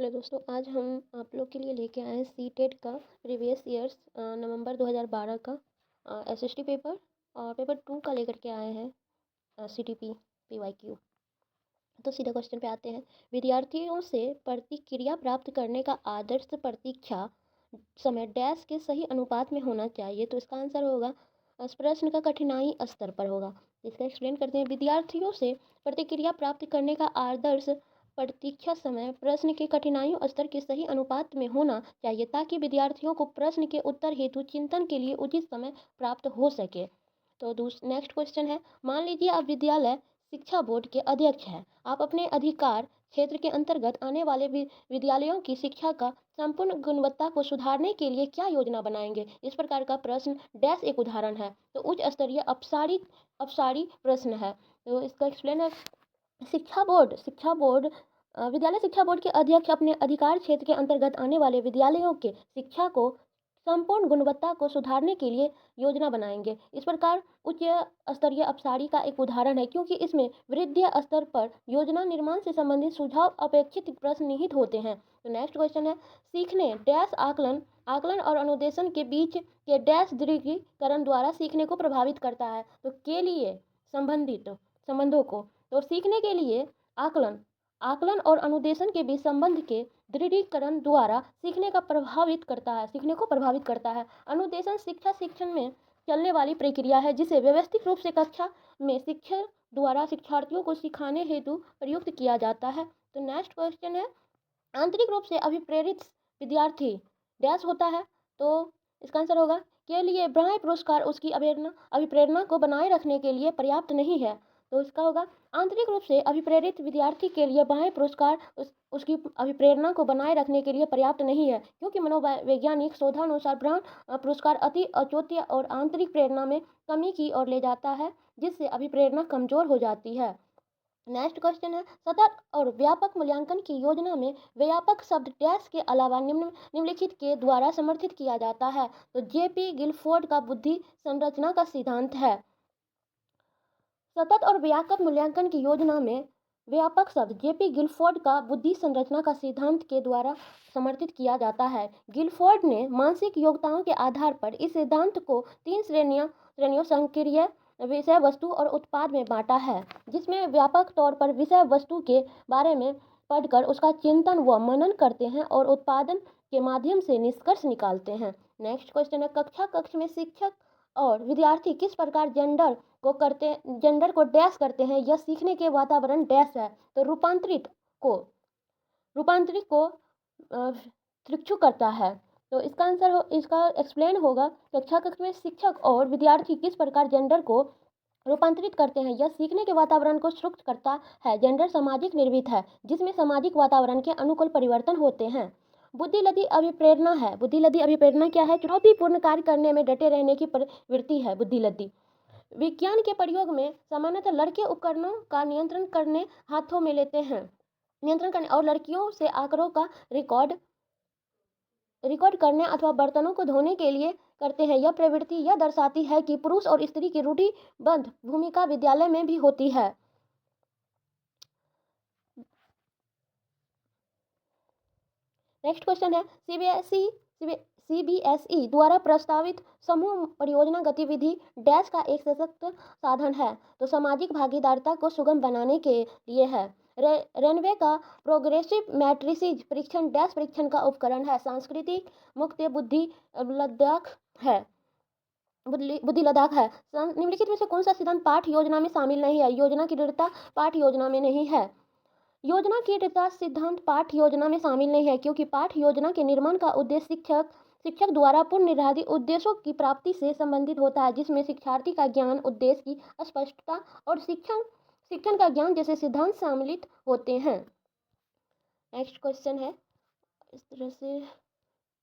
Hello दोस्तों, आज हम आप लोग के लिए लेके आए हैं सीटेट का प्रीवियस ईयर्स नवंबर 2012 का एसएसटी पेपर और पेपर 2 का लेकर के आए हैं सीटीपी पीवाईक्यू। तो सीधा क्वेश्चन पे आते हैं। विद्यार्थियों से प्रतिक्रिया प्राप्त करने का आदर्श प्रतीक्षा समय डैश के सही अनुपात में होना चाहिए। तो इसका आंसर होगा इस प्रश्न का कठिनाई स्तर पर होगा। इसका एक्सप्लेन करते हैं। विद्यार्थियों से प्रतिक्रिया प्राप्त करने का आदर्श प्रतीक्षा समय प्रश्न के कठिनाई स्तर के सही अनुपात में होना चाहिए ताकि विद्यार्थियों को प्रश्न के उत्तर हेतु चिंतन के लिए उचित समय प्राप्त हो सके। तो नेक्स्ट क्वेश्चन है, मान लीजिए आप विद्यालय शिक्षा बोर्ड के अध्यक्ष हैं। आप अपने अधिकार क्षेत्र के अंतर्गत आने वाले विद्यालयों की शिक्षा का संपूर्ण गुणवत्ता को सुधारने के लिए क्या योजना बनाएंगे। इस प्रकार का प्रश्न डैश एक उदाहरण है। तो उच्च स्तरीय अपसारी प्रश्न है। तो इसका एक्सप्लेन है। शिक्षा बोर्ड विद्यालय शिक्षा बोर्ड के अध्यक्ष अपने अधिकार क्षेत्र के अंतर्गत आने वाले विद्यालयों के शिक्षा को संपूर्ण गुणवत्ता को सुधारने के लिए योजना बनाएंगे। इस प्रकार उच्च स्तरीय अपसारी का एक उदाहरण है, क्योंकि इसमें वृद्धि स्तर पर योजना निर्माण से संबंधित सुझाव अपेक्षित प्रश्न निहित होते हैं। तो नेक्स्ट क्वेश्चन है, सीखने डैश आकलन और अनुदेशन के बीच के डैश दृढ़ीकरण द्वारा सीखने को प्रभावित करता है। तो के लिए संबंधित संबंधों को, तो सीखने के लिए आकलन और अनुदेशन के बीच संबंध के दृढ़ीकरण द्वारा सीखने को प्रभावित करता है। अनुदेशन शिक्षण में चलने वाली प्रक्रिया है जिसे व्यवस्थित रूप से कक्षा में शिक्षक द्वारा शिक्षार्थियों को सिखाने हेतु प्रयुक्त किया जाता है। तो नेक्स्ट क्वेश्चन है, आंतरिक रूप से अभिप्रेरित विद्यार्थी डैश होता है। तो इसका आंसर होगा के लिए बाह्य पुरस्कार उसकी अभिप्रेरणा को बनाए रखने के लिए पर्याप्त नहीं है। तो इसका होगा आंतरिक रूप से अभिप्रेरित विद्यार्थी के लिए बाह्य पुरस्कार उसकी अभिप्रेरणा को बनाए रखने के लिए पर्याप्त नहीं है, क्योंकि मनोवैज्ञानिक शोधानुसार बाह्य पुरस्कार अति औचित्य और आंतरिक प्रेरणा में कमी की ओर ले जाता है, जिससे अभिप्रेरणा कमजोर हो जाती है। नेक्स्ट क्वेश्चन है, सतत और व्यापक मूल्यांकन की योजना में व्यापक शब्द डैश के अलावा निम्नलिखित के द्वारा समर्थित किया जाता है। तो जेपी गिलफोर्ड का बुद्धि संरचना का सिद्धांत है। सतत और व्यापक मूल्यांकन की योजना में व्यापक शब्द जेपी गिलफोर्ड का बुद्धि संरचना का सिद्धांत के द्वारा समर्थित किया जाता है। गिलफोर्ड ने मानसिक योग्यताओं के आधार पर इस सिद्धांत को 3 श्रेणियों संक्रिय, विषय वस्तु और उत्पाद में बांटा है, जिसमें व्यापक तौर पर विषय वस्तु के बारे में पढ़कर उसका चिंतन व मनन करते हैं और उत्पादन के माध्यम से निष्कर्ष निकालते हैं। नेक्स्ट क्वेश्चन है, कक्ष में शिक्षक और विद्यार्थी किस प्रकार जेंडर को डैश करते हैं। यह सीखने के वातावरण डैश है। तो रूपांतरित को त्रिक्षु करता है। तो इसका आंसर इसका एक्सप्लेन होगा, कक्ष में शिक्षक और विद्यार्थी किस प्रकार जेंडर को रूपांतरित करते हैं। यह सीखने के वातावरण को सृष्ट करता है। जेंडर सामाजिक निर्मित है, जिसमें सामाजिक वातावरण के अनुकूल परिवर्तन होते हैं। बुद्धिलब्धि अभिप्रेरणा है। बुद्धिलब्धि अभिप्रेरणा क्या है? चुनौतीपूर्ण कार्य करने में डटे रहने की प्रवृत्ति है बुद्धिलब्धि। विज्ञान के प्रयोग में सामान्यतः लड़के उपकरणों का नियंत्रण करने हाथों में लेते हैं और लड़कियों से आंकड़ों का रिकॉर्ड करने अथवा बर्तनों को धोने के लिए करते हैं। यह प्रवृत्ति यह दर्शाती है कि पुरुष और स्त्री की रूढ़िबद्ध भूमिका विद्यालय में भी होती है। नेक्स्ट क्वेश्चन है, सीबीएसई द्वारा प्रस्तावित समूह परियोजना गतिविधि डैश का एक सशक्त साधन है। तो सामाजिक भागीदारिता को सुगम बनाने के लिए है। रेनवे का प्रोग्रेसिव मैट्रिसेस परीक्षण डैश परीक्षण का उपकरण है। सांस्कृतिक मुक्त बुद्धि लद्दाख है। निम्नलिखित में से कौन सा सिद्धांत पाठ योजना में शामिल नहीं है। योजना की दृढ़ता पाठ योजना में नहीं है। योजना की दृढ़ता सिद्धांत पाठ योजना में शामिल नहीं है, क्योंकि पाठ योजना के निर्माण का उद्देश्य शिक्षक द्वारा पूर्व निर्धारित उद्देश्यों की प्राप्ति से संबंधित होता है, जिसमें शिक्षार्थी का ज्ञान, उद्देश्य की स्पष्टता और शिक्षण का ज्ञान जैसे सिद्धांत सम्मिलित होते हैं। नेक्स्ट क्वेश्चन है इस तरह से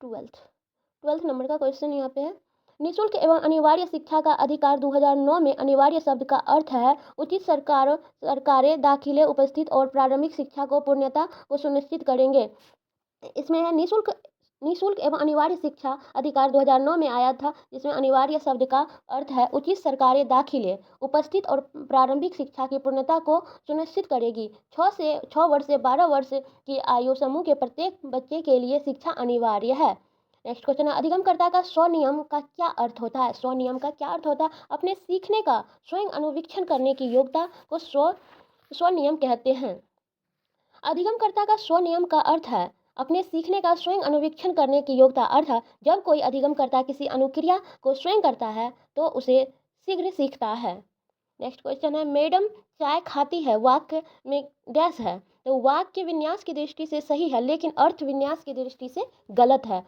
12th नंबर का क्वेश्चन यहाँ पे है। निःशुल्क एवं अनिवार्य शिक्षा का अधिकार 2009 में अनिवार्य शब्द का अर्थ है उचित सरकारें दाखिले, उपस्थित और प्रारंभिक शिक्षा को पूर्णता को सुनिश्चित करेंगे। इसमें है निःशुल्क निःशुल्क एवं अनिवार्य शिक्षा अधिकार 2009 में आया था, जिसमें अनिवार्य शब्द का अर्थ है उचित सरकारी दाखिले, उपस्थित और प्रारंभिक शिक्षा की पूर्णता को सुनिश्चित करेगी। 6 वर्ष से 12 वर्ष की आयु समूह के प्रत्येक बच्चे के लिए शिक्षा अनिवार्य है। नेक्स्ट क्वेश्चन है, अधिगमकर्ता का स्वनियम का क्या अर्थ होता है? स्वनियम का क्या अर्थ होता है? अपने सीखने का स्वयं अनुवीक्षण करने की योग्यता को स्वनियम कहते हैं। अधिगमकर्ता का स्वनियम का अर्थ है अपने सीखने का स्वयं अनुवीक्षण करने की योग्यता। अर्थ है जब कोई अधिगमकर्ता किसी अनुक्रिया को स्वयं करता है तो उसे शीघ्र सीखता है। नेक्स्ट क्वेश्चन है, मैडम चाय खाती है वाक्य में डैश है? तो वाक्य विन्यास की दृष्टि से सही है, लेकिन अर्थ विन्यास की दृष्टि से गलत है।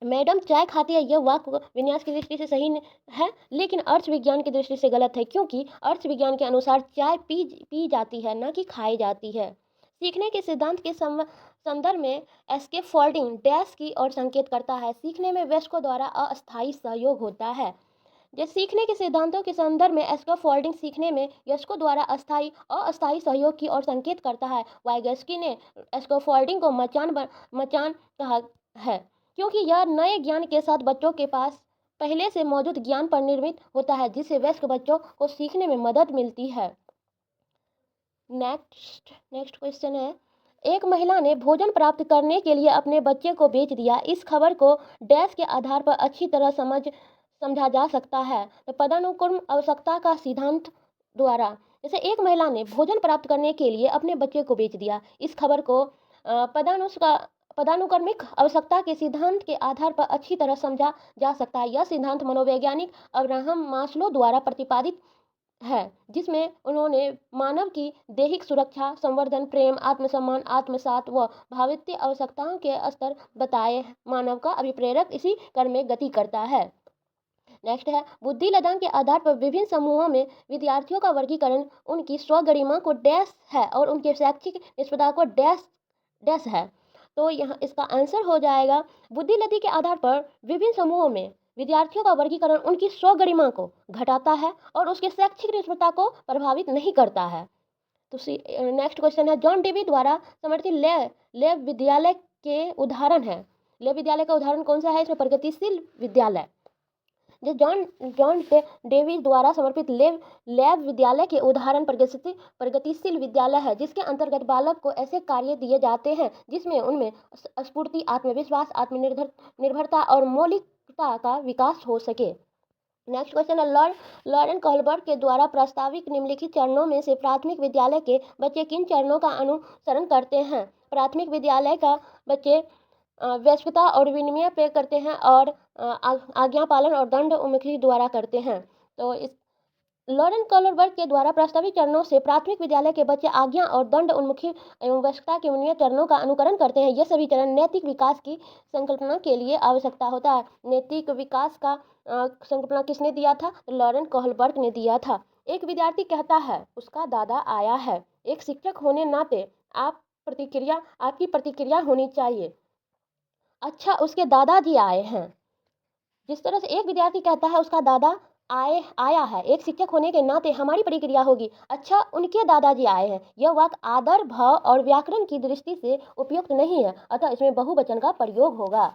मैडम चाय खाती है यह वाक्य विन्यास की दृष्टि से सही है, लेकिन अर्थ विज्ञान की दृष्टि से गलत है, क्योंकि अर्थ विज्ञान के अनुसार चाय पी जाती है, न कि खाई जाती है। सीखने के सिद्धांत के संदर्भ में एसके फोल्डिंग डैश की ओर संकेत करता है। सीखने में वयस्कों द्वारा अस्थायी सहयोग होता है। जैसे सीखने के सिद्धांतों के संदर्भ में एस्को फोल्डिंग सीखने में वयस्कों द्वारा अस्थायी सहयोग की ओर संकेत करता है। वाइगस्की ने एस्को फोल्डिंग को मचान कहा है, क्योंकि यह नए ज्ञान के साथ बच्चों के पास पहले से मौजूद ज्ञान पर निर्मित होता है, जिससे वयस्क बच्चों को सीखने में मदद मिलती है। नेक्स्ट क्वेश्चन है, एक महिला ने भोजन प्राप्त करने के लिए अपने बच्चे को बेच दिया। इस खबर को डैश के आधार पर अच्छी तरह समझा जा सकता है। तो पदानुक्रम आवश्यकता का सिद्धांत द्वारा, जैसे एक महिला ने भोजन प्राप्त करने के लिए अपने बच्चे को बेच दिया। इस खबर को पदानुक्रमिक आवश्यकता के सिद्धांत के आधार पर अच्छी तरह समझा जा सकता है। यह सिद्धांत मनोवैज्ञानिक अब्राहम मास्लो द्वारा प्रतिपादित है, जिसमें उन्होंने मानव की दैहिक सुरक्षा, संवर्धन, प्रेम, आत्मसम्मान, आत्मसात व भावुकता आवश्यकताओं के स्तर बताए। मानव का अभिप्रेरक इसी क्रम में गति करता है। नेक्स्ट है, बुद्धि लदान के आधार पर विभिन्न समूहों में विद्यार्थियों का वर्गीकरण उनकी स्वगरिमा को डैश है और उनके शैक्षिक निष्पक्षता को डैश है। तो यहाँ इसका आंसर हो जाएगा, बुद्धि लदी के आधार पर विभिन्न समूहों में विद्यार्थियों का वर्गीकरण उनकी स्वगरिमा को घटाता है और उसके शैक्षिक निष्पक्षता को प्रभावित नहीं करता है। तो नेक्स्ट क्वेश्चन है, जॉन डेवी द्वारा समर्थित लेव विद्यालय के उदाहरण है। लेव विद्यालय का उदाहरण कौन सा है? इसमें प्रगतिशील विद्यालय। जो जॉन डेवी द्वारा समर्पित लेव विद्यालय के उदाहरण प्रगतिशील विद्यालय है, जिसके अंतर्गत बालक को ऐसे कार्य दिए जाते हैं जिसमें उनमें स्फूर्ति, आत्मविश्वास, आत्मनिर्भरता और मौलिकता का विकास हो सके। नेक्स्ट क्वेश्चन है, लॉरेन कोहलबर्ग के द्वारा प्रस्तावित निम्नलिखित चरणों में से प्राथमिक विद्यालय के बच्चे किन चरणों का अनुसरण करते हैं? प्राथमिक विद्यालय का बच्चे वयस्कता और विनिमय पे करते हैं और आज्ञा पालन और दंड उन्मुखी द्वारा करते हैं। तो इस लॉरेन कोहलबर्ग के द्वारा प्रस्तावित चरणों से प्राथमिक विद्यालय के बच्चे आज्ञा और दंड उन्मुखी एवं वयस्कता के विनिमय चरणों का अनुकरण करते हैं। ये सभी चरण नैतिक विकास की संकल्पना के लिए आवश्यकता होता है। नैतिक विकास का संकल्पना किसने दिया था? लॉरेन कोहलबर्ग ने दिया था। एक विद्यार्थी कहता है उसका दादा आया है। एक शिक्षक होने नाते आपकी प्रतिक्रिया होनी चाहिए, अच्छा उसके दादाजी आए हैं। जिस तरह से एक विद्यार्थी कहता है उसका दादा आया है, एक शिक्षक होने के नाते हमारी प्रतिक्रिया होगी, अच्छा उनके दादाजी आए हैं। यह वाक्य आदर, भाव और व्याकरण की दृष्टि से उपयुक्त नहीं है, अतः इसमें बहुवचन का प्रयोग होगा।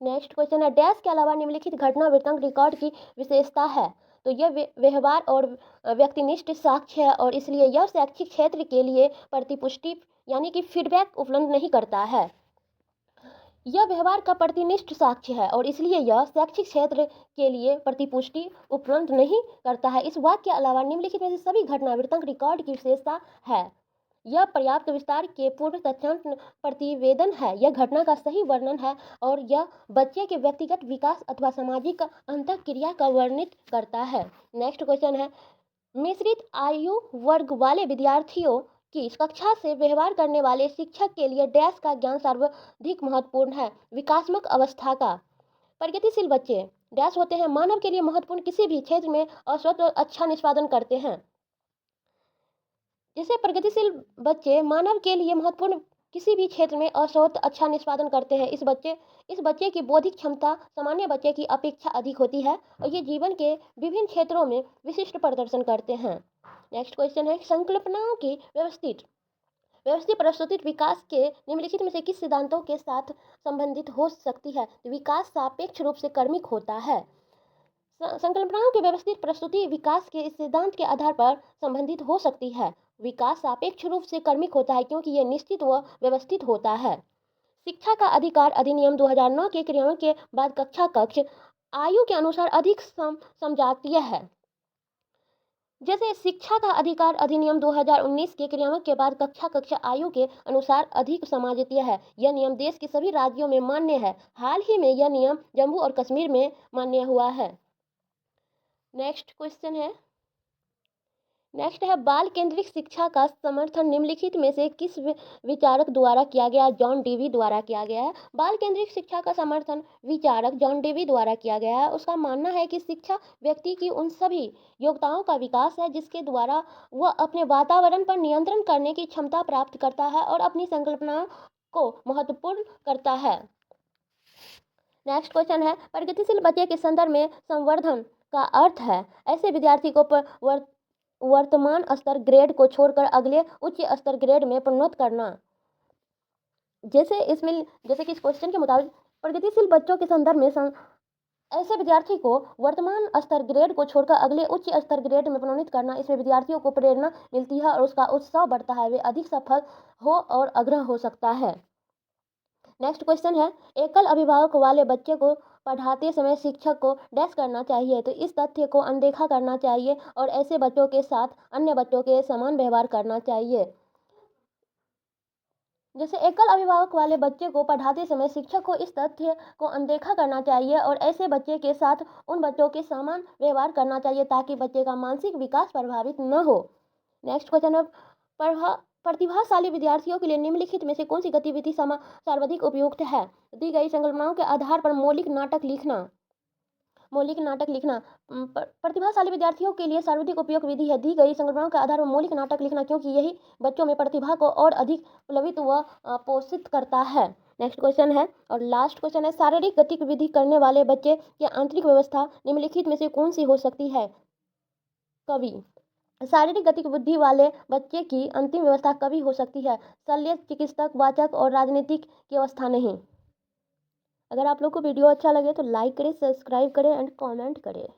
नेक्स्ट क्वेश्चन है, डैश के अलावा निम्नलिखित घटना वृत्तांत रिकॉर्ड की विशेषता है? तो यह व्यवहार और व्यक्तिनिष्ठ साक्ष्य है और इसलिए यह शैक्षिक क्षेत्र के लिए प्रतिपुष्टि यानी कि फीडबैक उपलब्ध नहीं करता है। यह व्यवहार का प्रतिनिष्ठ साक्ष्य है और इसलिए यह शैक्षिक क्षेत्र के लिए प्रतिपुष्टि उपलब्ध नहीं करता है। इस वाक्य के अलावा निम्नलिखित में से सभी घटना वृत्तांत रिकॉर्ड की विशेषता है। यह पर्याप्त विस्तार के पूर्ण तथ्यांक प्रतिवेदन है, यह घटना का सही वर्णन है और यह बच्चे के व्यक्तिगत विकास अथवा सामाजिक अंतःक्रिया का वर्णित करता है। नेक्स्ट क्वेश्चन है, मिश्रित आयु वर्ग वाले विद्यार्थियों की कक्षा से व्यवहार करने वाले शिक्षक के लिए डैश का ज्ञान सर्वाधिक महत्वपूर्ण है? विकासात्मक अवस्था का। प्रगतिशील बच्चे डैश होते हैं, मानव के लिए महत्वपूर्ण किसी भी क्षेत्र में औसत अच्छा निष्पादन करते हैं। जैसे प्रगतिशील बच्चे मानव के लिए महत्वपूर्ण किसी भी क्षेत्र में औसत अच्छा निष्पादन करते हैं। इस बच्चे की बौद्धिक क्षमता सामान्य बच्चे की अपेक्षा अधिक होती है और ये जीवन के विभिन्न क्षेत्रों में विशिष्ट प्रदर्शन करते हैं। नेक्स्ट क्वेश्चन है, संकल्पनाओं की व्यवस्थित प्रस्तुति विकास के निम्नलिखित में से किस सिद्धांतों के साथ संबंधित हो सकती है? विकास सापेक्ष रूप से क्रमिक होता है। संकल्पनाओं की व्यवस्थित प्रस्तुति विकास के इस सिद्धांत के आधार पर संबंधित हो सकती है। विकास सापेक्ष रूप से क्रमिक होता है क्योंकि यह निश्चित व व्यवस्थित होता है। शिक्षा का अधिकार अधिनियम 2009 के क्रियान्वयन के बाद कक्षा कक्ष आयु के अनुसार अधिक समझातीय है। जैसे शिक्षा का अधिकार अधिनियम 2019 के क्रियान्वयन के बाद कक्षा कक्ष आयु के अनुसार अधिक समाजतीय है। यह नियम देश के सभी राज्यों में मान्य है। हाल ही में यह नियम जम्मू और कश्मीर में मान्य हुआ है। नेक्स्ट क्वेश्चन है, बाल केंद्रित शिक्षा का समर्थन निम्नलिखित में से किस विचारक द्वारा किया गया? जॉन डेवी द्वारा किया गया है। बाल केंद्रित शिक्षा का समर्थन विचारक जॉन डेवी द्वारा किया गया है। उसका मानना है कि शिक्षा व्यक्ति की उन सभी योग्यताओं का विकास है जिसके द्वारा वह अपने वातावरण पर नियंत्रण करने की क्षमता प्राप्त करता है और अपनी संकल्पनाओं को महत्वपूर्ण करता है। नेक्स्ट क्वेश्चन है, प्रगतिशील बच्चे के संदर्भ में संवर्धन का अर्थ है ऐसे विद्यार्थी को वर्तमान स्तर ग्रेड को छोड़कर अगले उच्च स्तर ग्रेड में प्रोन्नत करना। जैसे कि इस क्वेश्चन के मुताबिक प्रगतिशील बच्चों के संदर्भ में ऐसे विद्यार्थी को वर्तमान स्तर ग्रेड को छोड़कर अगले उच्च स्तर ग्रेड में प्रोन्नत करना। इसमें विद्यार्थियों को प्रेरणा मिलती है और उसका उत्साह बढ़ता है, वे अधिक सफल हो और आग्रह हो सकता है। नेक्स्ट क्वेश्चन है, एकल अभिभावक वाले बच्चे को पढ़ाते समय शिक्षक को डैश करना चाहिए। तो इस तथ्य को अनदेखा करना चाहिए और ऐसे बच्चों के साथ अन्य बच्चों के समान व्यवहार करना चाहिए। जैसे एकल अभिभावक वाले बच्चे को पढ़ाते समय शिक्षक को इस तथ्य को अनदेखा करना चाहिए और ऐसे बच्चे के साथ उन बच्चों के समान व्यवहार करना चाहिए ताकि बच्चे का मानसिक विकास प्रभावित न हो। नेक्स्ट क्वेश्चन है, प्रतिभाशाली विद्यार्थियों के लिए निम्नलिखित में से कौन सी गतिविधि सर्वाधिक उपयुक्त है? दी गई संकल्पनाओं के आधार पर मौलिक नाटक लिखना। प्रतिभाशाली विद्यार्थियों के लिए सर्वाधिक उपयुक्त विधि है दी गई संकल्पनाओं के आधार पर मौलिक नाटक लिखना, क्योंकि यही बच्चों में प्रतिभा को और अधिक प्लवित व पोषित करता है। नेक्स्ट क्वेश्चन है और लास्ट क्वेश्चन है, शारीरिक गतिविधि करने वाले बच्चे की आंतरिक व्यवस्था निम्नलिखित में से कौन सी हो सकती है? कवि। शारीरिक गतिविधि वाले बच्चे की अंतिम व्यवस्था कभी हो सकती है, शल्य चिकित्सक, वाचक और राजनीतिक की अवस्था नहीं। अगर आप लोग को वीडियो अच्छा लगे तो लाइक करें, सब्सक्राइब करें एंड कमेंट करें।